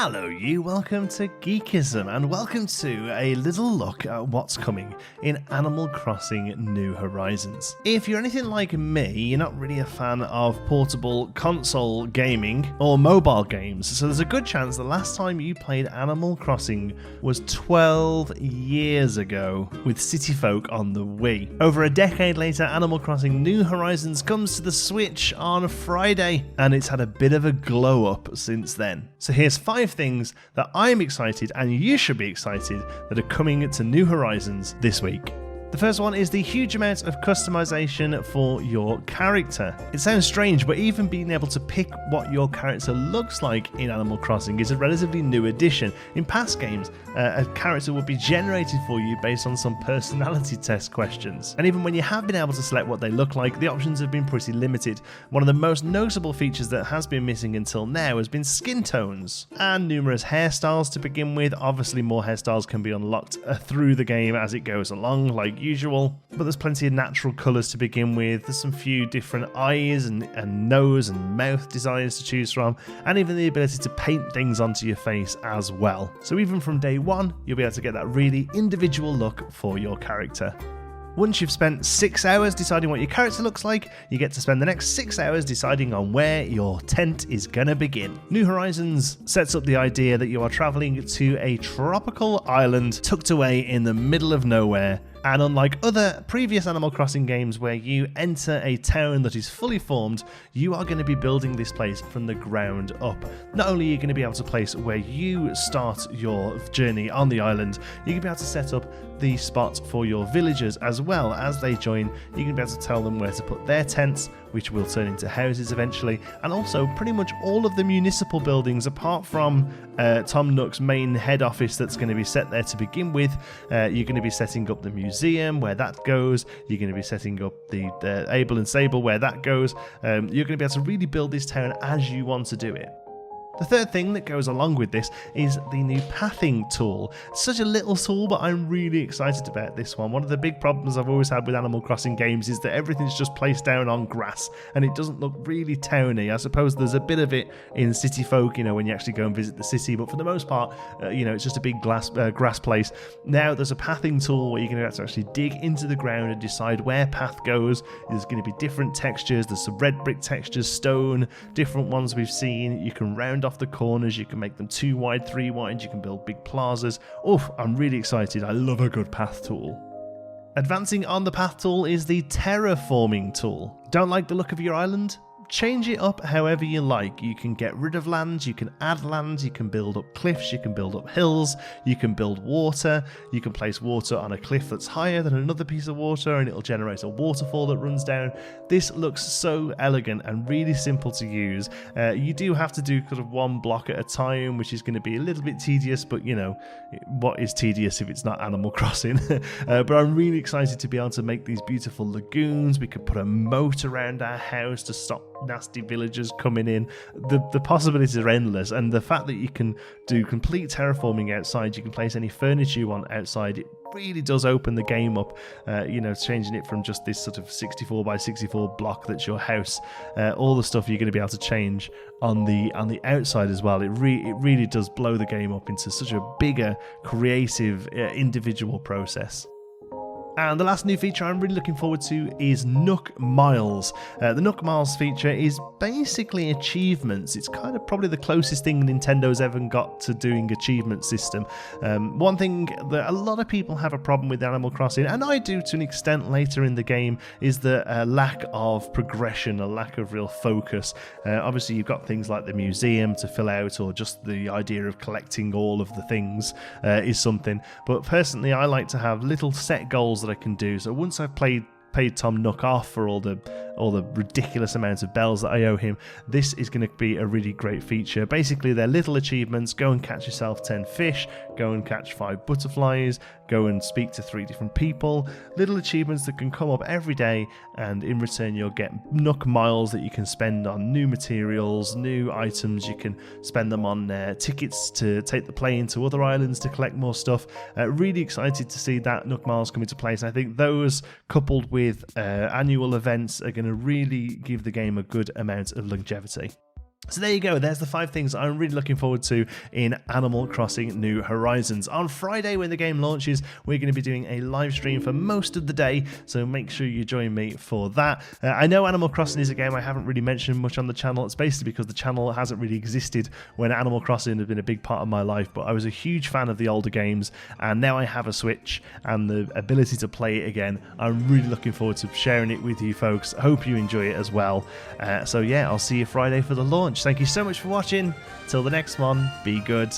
Hello you, welcome to Geekism and welcome to a little look at what's coming in Animal Crossing New Horizons. If you're anything like me, you're not really a fan of portable console gaming or mobile games, so there's a good chance the last time you played Animal Crossing was 12 years ago with City Folk on the Wii. Over a decade later, Animal Crossing New Horizons comes to the Switch on Friday, and it's had a bit of a glow up since then. So here's 5 things that I'm excited and you should be excited that are coming to New Horizons this week. The first one is the huge amount of customization for your character. It sounds strange, but even being able to pick what your character looks like in Animal Crossing is a relatively new addition. In past games, a character would be generated for you based on some personality test questions. And even when you have been able to select what they look like, the options have been pretty limited. One of the most notable features that has been missing until now has been skin tones and numerous hairstyles to begin with. Obviously, more hairstyles can be unlocked through the game as it goes along, like usual, but there's plenty of natural colours to begin with. There's some few different eyes and nose and mouth designs to choose from, and even the ability to paint things onto your face as well. So even from day one, you'll be able to get that really individual look for your character. Once you've spent 6 hours deciding what your character looks like, you get to spend the next 6 hours deciding on where your tent is gonna begin. New Horizons sets up the idea that you are travelling to a tropical island tucked away in the middle of nowhere. And unlike other previous Animal Crossing games where you enter a town that is fully formed, you are going to be building this place from the ground up. Not only are you going to be able to place where you start your journey on the island, you're going to be able to set up the spot for your villagers as well. As they join, you're going to be able to tell them where to put their tents, which will turn into houses eventually, and also pretty much all of the municipal buildings apart from Tom Nook's main head office that's going to be set there to begin with. You're going to be setting up the museum where that goes. You're going to be setting up the Able and Sable where that goes. You're going to be able to really build this town as you want to do it. The third thing that goes along with this is the new pathing tool. It's such a little tool, but I'm really excited about this one. One of the big problems I've always had with Animal Crossing games is that everything's just placed down on grass and it doesn't look really towny. I suppose there's a bit of it in City Folk, when you actually go and visit the city, but for the most part, it's just a big grass place. Now there's a pathing tool where you're going to have to actually dig into the ground and decide where path goes. There's going to be different textures. There's some red brick textures, stone, different ones we've seen. You can round off the corners, you can make them 2 wide, 3 wide, you can build big plazas. Oof, I'm really excited. I love a good path tool. Advancing on the path tool is the Terraforming Tool. Don't like the look of your island? Change it up however you like. You can get rid of lands, you can add lands, you can build up cliffs, you can build up hills, you can build water, you can place water on a cliff that's higher than another piece of water and it'll generate a waterfall that runs down. This looks so elegant and really simple to use. You do have to do kind of 1 block at a time, which is going to be a little bit tedious, but what is tedious if it's not Animal Crossing? But I'm really excited to be able to make these beautiful lagoons. We could put a moat around our house to stop nasty villagers coming in. The possibilities are endless, and the fact that you can do complete terraforming outside, you can place any furniture you want outside, it really does open the game up, changing it from just this sort of 64 by 64 block that's your house, all the stuff you're going to be able to change on the outside as well. It really does blow the game up into such a bigger, creative, individual process. And the last new feature I'm really looking forward to is Nook Miles. The Nook Miles feature is basically achievements. It's kind of probably the closest thing Nintendo's ever got to doing achievement system. One thing that a lot of people have a problem with Animal Crossing, and I do to an extent later in the game, is the lack of progression, a lack of real focus. Obviously you've got things like the museum to fill out, or just the idea of collecting all of the things is something. But personally I like to have little set goals that I can do. So once I've paid Tom Nook off for all the ridiculous amounts of bells that I owe him, this is going to be a really great feature. Basically, they're little achievements. Go and catch yourself 10 fish, go and catch 5 butterflies, go and speak to 3 different people. Little achievements that can come up every day, and in return you'll get Nook Miles that you can spend on new materials, new items. You can spend them on tickets to take the plane to other islands to collect more stuff. Really excited to see that Nook Miles come into place. I think those, coupled with annual events, are going to really give the game a good amount of longevity. So there you go, there's the 5 things I'm really looking forward to in Animal Crossing New Horizons. On Friday when the game launches, we're going to be doing a live stream for most of the day, so make sure you join me for that. I know Animal Crossing is a game I haven't really mentioned much on the channel. It's basically because the channel hasn't really existed when Animal Crossing has been a big part of my life, but I was a huge fan of the older games, and now I have a Switch and the ability to play it again. I'm really looking forward to sharing it with you folks. Hope you enjoy it as well. So yeah, I'll see you Friday for the launch. Thank you so much for watching. Till the next one, be good.